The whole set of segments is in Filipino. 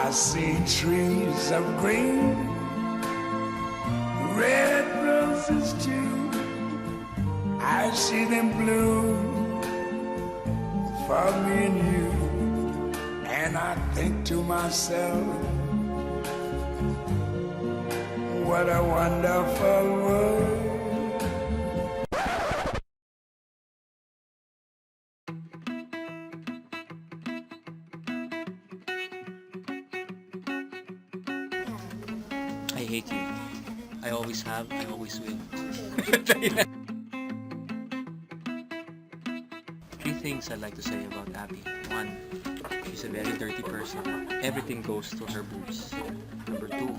I see trees of green, red roses too. I see them bloom for me and you. And I think to myself, what a wonderful world. I hate you. I always have, I always will. Three things I'd like to say about Abby. One, she's a very dirty person. Everything goes to her boobs. Number two,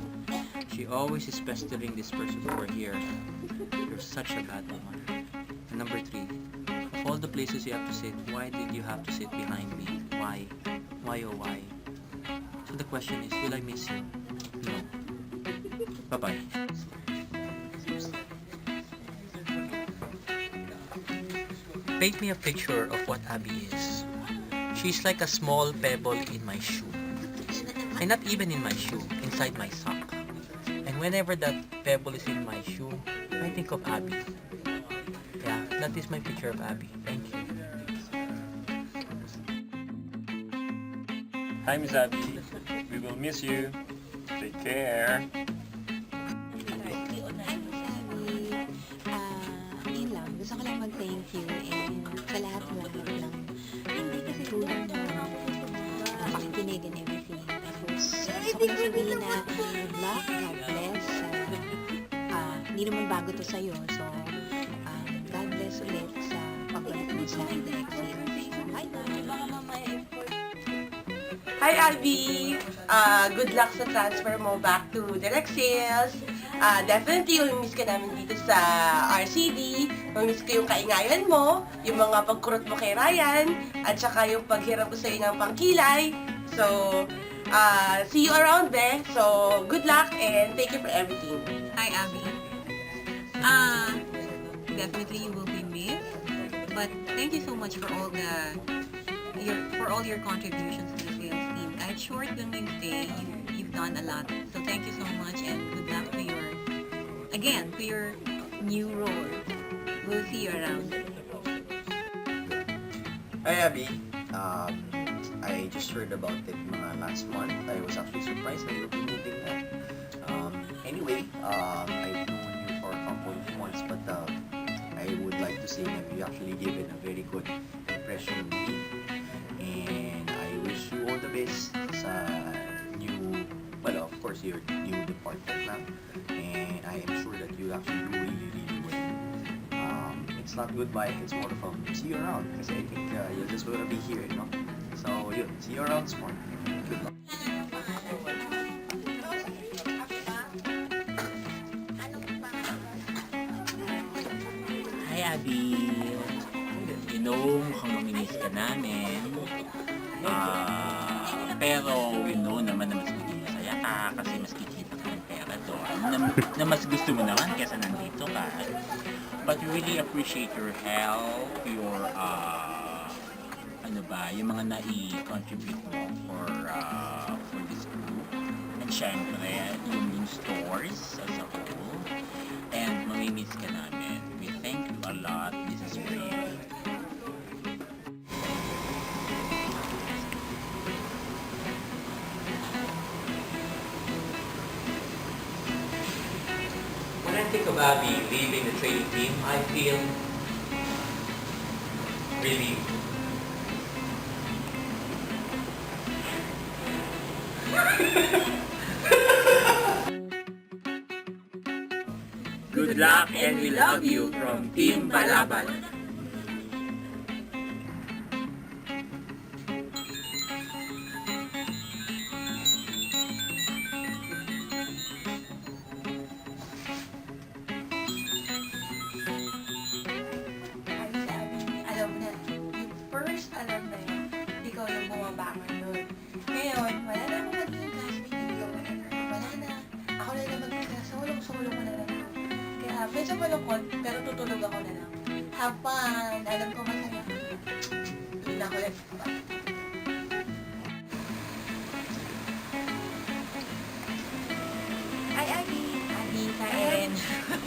she always is pestering this person over here. You're such a bad woman. And number three, of all the places you have to sit, why did you have to sit behind me? Why? Why oh why? So the question is, will I miss you? No. Bye-bye. Paint me a picture of what Abby is. She's like a small pebble in my shoe. And not even in my shoe, inside my sock. And whenever that pebble is in my shoe, I think of Abby. Yeah, that is my picture of Abby. Thank you. Hi, Miss Abby. We will miss you. Take care. Yun lang. Gusto ko lang mag-thank you and sa lahat ng hindi kasi tulong mo pakikinig and everything. Tapos gusto ko lang sabihin na good luck, God bless. Hindi naman bago to sa'yo. So, God bless ulit sa pagbalik mo sa direct sales. Hi, Abby! Good luck sa transfer mo back to direct sales. Definitely, miss ka namin dito sa RCD. Miss ko yung kaingayan mo, yung mga pagkurot mo kay Ryan, at saka yung paghiram ko sa'yo ng pangkilay. So, see you around there. So, good luck and thank you for everything. Hi, Abby. Definitely you will be missed, but thank you so much for all your contributions to the sales team. Kahit short lang yung stay, you've done a lot. So thank you so much and good luck to your new role. We'll see you around. Hi Abby, I just heard about it last month. I was actually surprised that you'll be moving na. Anyway, I've known you for a couple of months, but I would like to say that you actually given a very good impression on me. And I wish you all the best sa new, well, of course, your new department now. And I am sure that you actually do really, really well. It's not goodbye, it's more of a see you around. Kasi I think you're just gonna be here, you know? So, yun, see you around, smart. Good luck. Hi, Abby. You know, mukhang mamimiss ka namin. Pero you know naman na mas maging masaya ka kasi mas kikita ka ng pera doon. Na mas gusto mo naman kesa nandito ka. But we really appreciate your help, your, yung mga nai-contribute mo for this group. And syempre, yung stores as a whole. And mamimiss ka namin. We thank you a lot. This is for you. When I think of Abby leaving the training team, I feel relieved. Good luck and we love you from Team Balaban. Alam na, yung first alam na yun, ikaw yung bumabangon nun. Ngayon, wala na akong magiging classmate dito. Wala na. Ako na lang mag-class. Solo ko na lang. Kaya medyo malungkot, pero tutulog ako na lang. Have fun. Alam ko masaya. Hindi na ako ulit.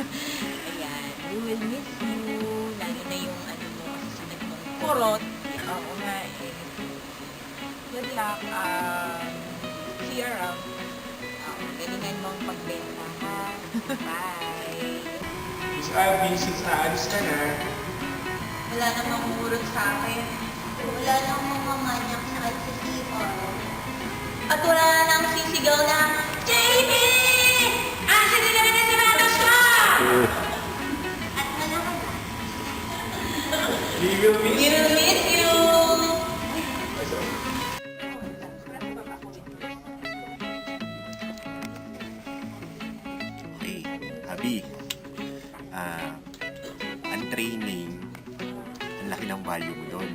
Ayan, we will miss you. Lalo na yung ano mo, sakit mong kurot. Oo nga eh. Good luck. See you around. Galingan mong pagbenta ha. Bye. Miss Abby, since naalis ka na, Wala namang umurot sa akin. Wala nang mamamanyak sa agsisipan. At wala na nang sisigaw na, Jamie! Asa din naman ang sapatos mo? At malakad na. we will miss We will miss you! Hey, Abby. Ang training, ang laki ng value mo doon.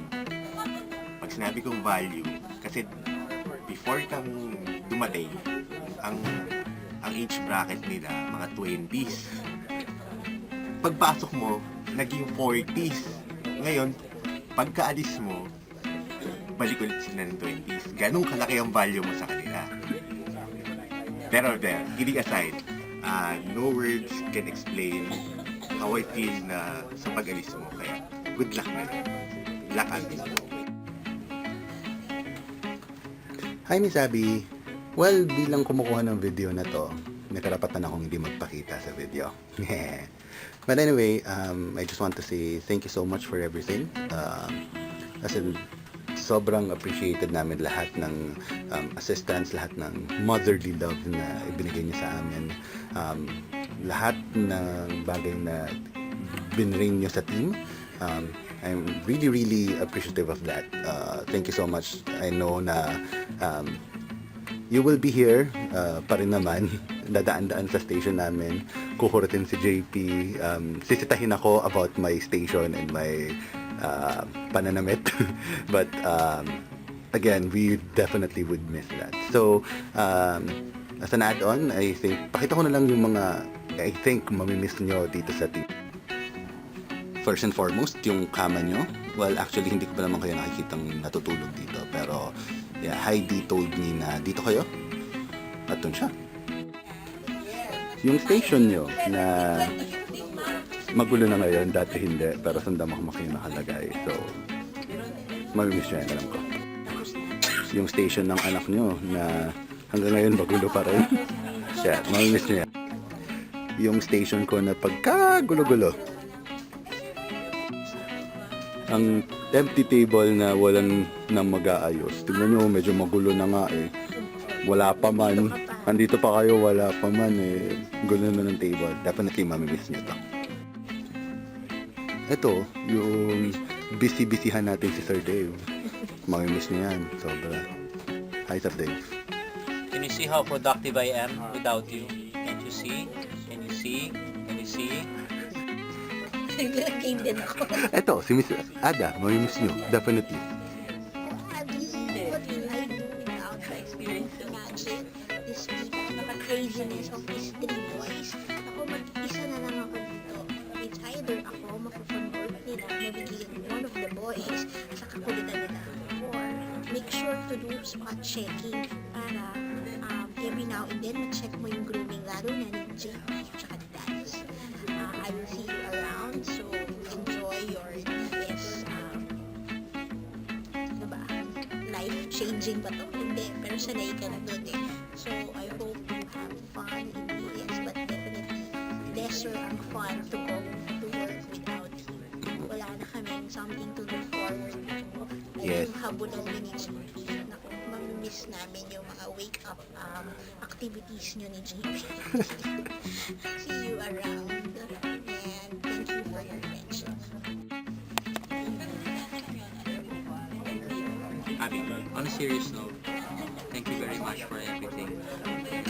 Pag sinabi kong value, kasi before kami dumating, ang age bracket nila, mga 20s. Pagpasok mo, naging 40s. Ngayon, pagkaalis mo, balik ulit sila ng 20s. Ganong kalaki ang value mo sa kanila. Pero there, kidding aside, no words can explain how I feel na sa pag-alis mo. Kaya, good luck na rin. Good luck, Abby. Hi Miss Abby. Well, bilang kumukuha ng video na to, may karapatan akong hindi magpakita sa video. But anyway, I just want to say thank you so much for everything. Kasi sobrang appreciated namin lahat ng assistance, lahat ng motherly love na ibinigay niyo sa amin. Lahat ng bagay na binring niyo sa team. I'm really, really appreciative of that. Thank you so much. I know na you will be here pa rin naman. Dadaan-daan sa station namin. Kukurutin si JP. Sisitahin ako about my station and my pananamit. But again, we definitely would miss that. So, as an add-on, I think, pakita ko na lang yung mga I think mamimiss nyo dito sa team. First and foremost, yung kama nyo. Well, actually, hindi ko pa naman kayo nakikitang natutulog dito. Pero, yeah, Heidi told me na dito kayo. At dun siya. Yung station nyo na magulo na ngayon, dati hindi. Pero sandam ako kayo nakalagay. So, mamimiss nyo yan, alam ko. Yung station ng anak nyo na hanggang ngayon magulo pa rin. Yeah, mamimiss nyo yan. Yung station ko na pagkagulo-gulo. Ang empty table na walang nang mag-aayos. Tingnan nyo, medyo magulo na nga eh. Wala pa man. Andito pa kayo, wala pa man eh. Gulo na ng table. Definitely mamimiss nyo to. Ito, yung busy-busyhan natin si Sir Dave. Mamimiss nyo yan. Sobra. Hi, Sir Dave. Can you see how productive I am without you? Can't you see? Can you see? Can you see? Nag-game din ako. Ito, si Miss Ada. Mamimiss nyo. Definitely. Abby, what will I do without the experience to imagine this craziness of these three boys? Ako, mag-isa na lang ako dito. It's either ako mapapanggol nila na bigyan one of the boys sa kakulitan nila, or make sure to do spot checking para every now and then ma-check mo yung grooming, lalo na ni JP at Dance. I will see you around, so enjoy your DS. Ano ba? Life-changing ba to? Hindi, pero sanay ka na doon eh. So, I hope you have fun in DS, but definitely lesser ang fun to go to work without him. Wala na kaming something to look forward to. Yes. Yung habulan ni JP. Naku, mamimiss namin yung mga wake-up activities nyo ni JP. See you around. And thank you for your friendship. Abby, on a serious note, thank you very much for everything. And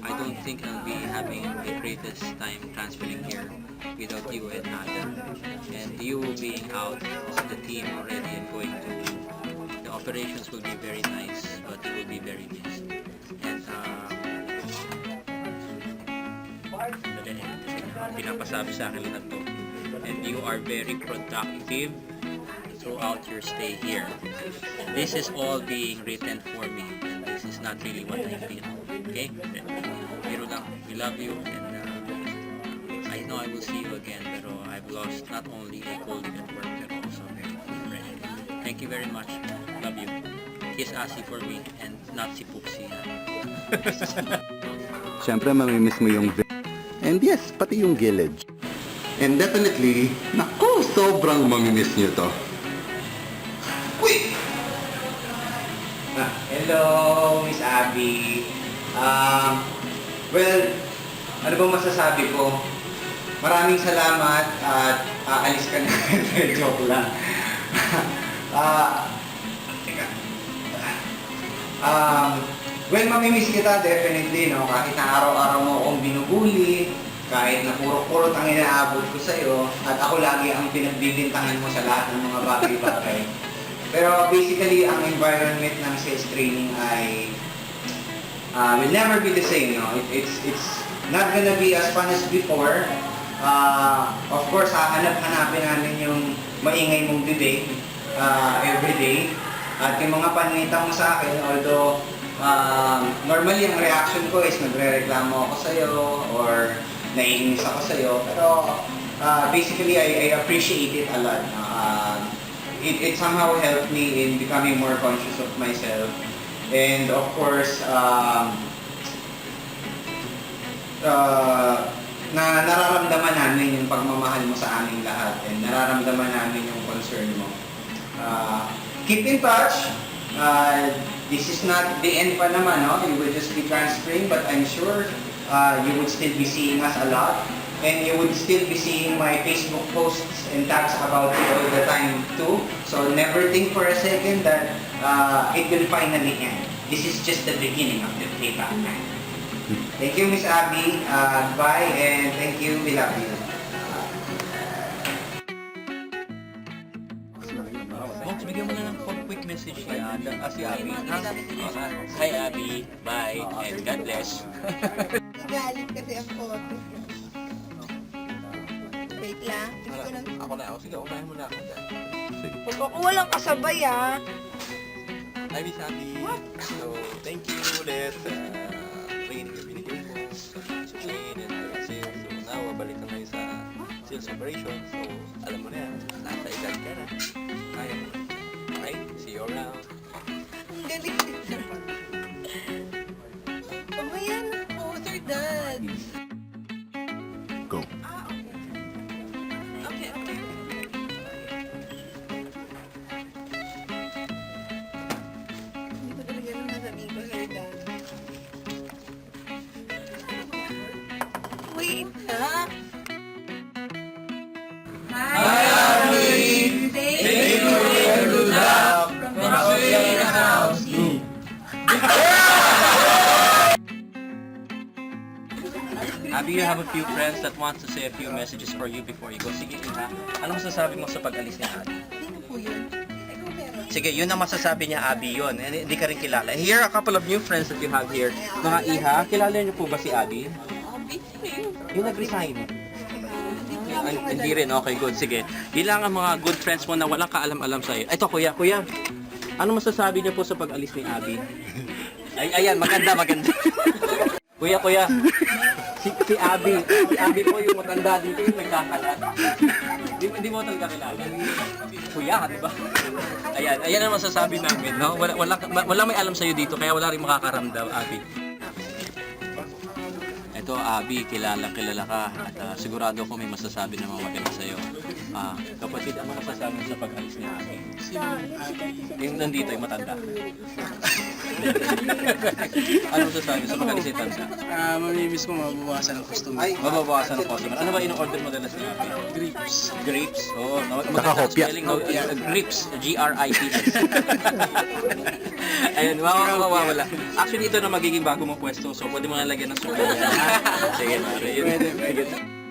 I don't think I'll be having the greatest time transferring here without you and Ada. And you being out of the team already and going to the operations will be very nice, but it will be very missed. And pinapasabi sa akin lahat to. And you are very productive throughout your stay here. This is all being written for me, and this is not really what I feel. Okay? Pero lang, we love you, and know I will see you again, pero I've lost not only a colleague at work, pero also a very good friend. Thank you very much. Love you. Kiss Asi for me, and not si Pupsi. Siyempre, mamimiss mo yung and yes, pati yung Village. And definitely, naku, sobrang mamimiss nyo to. Wait! Hello, Miss Abby. Well, ano bang masasabi ko? Maraming salamat at aalis ka na. Joke lang. Teka. Well, mamimiss kita definitely, no? Kahit na araw-araw mo akong binubuli, kahit na puro-puro ang inaabot ko sa'yo, at ako lagi ang pinagbibintangan mo sa lahat ng mga bagay-bagay. Pero basically, ang environment ng sales training ay will never be the same, no? It's not gonna be as fun as before. Of course, hanapin namin yung maingay mong bibig every day. At yung mga panita mo sa akin, although normally ang reaction ko is nagre-reklamo ako sa'yo or naiinis ako sa'yo. Pero basically, I appreciate it a lot. It somehow helped me in becoming more conscious of myself. And of course, nararamdaman namin yung pagmamahal mo sa aming lahat and nararamdaman namin yung concern mo. Keep in touch. This is not the end pa naman, no? You will just be transferring, but I'm sure you would still be seeing us a lot. And you would still be seeing my Facebook posts and tags about it all the time too. So never think for a second that it will finally end. This is just the beginning of the payback time. Thank you, Miss Abby. Bye, and thank you. We love you. Folks, bigyan mo na ng quick message si Abby. Hi Abby, bye, and God bless. Galit kasi ang photo. Wait lang. Ako na, sige, unahin mo na ako. Huwag ako walang kasabay ah. Hi Miss Abby. So, thank you ulit sa training na binigay mo sa train and sales. So, now, babalik na tayo sa sales operations. So, alam mo na yan, nasa edad ka na. Kaya mo. Okay, see you around. Ang galing. Pamayan po, Sir Dad. Go. Okay. Hindi ko talaga nung nasabihin ko, Sir Dad. Wait, ha? Abby, you have a few friends that want to say a few messages for you before you go. Sige, ha? Anong masasabi mo sa pag-alis ni Abby? Sino po yun? Ikaw meron. Sige, yun ang masasabi niya, Abby, yun. Hindi ka rin kilala. Here are a couple of new friends that you have here. Mga iha, kilala niyo po ba si Abby? Yung nag-resign. Hindi rin, okay, good. Sige. Ilang ang mga good friends mo na walang kaalam-alam sa'yo. Ito, kuya. Ano masasabi niyo po sa pag-alis ni Abby? Ayan, maganda. Kuya. Si Abby po yung matanda dito yung nagkakalat. Hindi mo talaga kilala. Kuya, di ba? Ayan ang masasabi namin, no? Wala may alam sa'yo dito, kaya wala rin makakaramdam, Abby. Ito, Abby, kilala ka at sigurado ko may masasabi na mga maganda sa'yo. Kapatid, ano masasabi mo sa pag-alis ni Abby? Yung nandito, yung matanda. Ano masasabi mo sa pag-alis ni Tanda? Mamimiss ko mababawasan ang customer. Mababawasan ang customer. Ano ba in-order mo dalas ni Abby? Grapes. Oo. Maganda ang spelling. Grips. G-R-I-P-S. Ayun, mawawala. Actually, ito na magiging bago mong pwesto. So, pwede mo na lagyan ng sugar. Sige, Mario. Sige.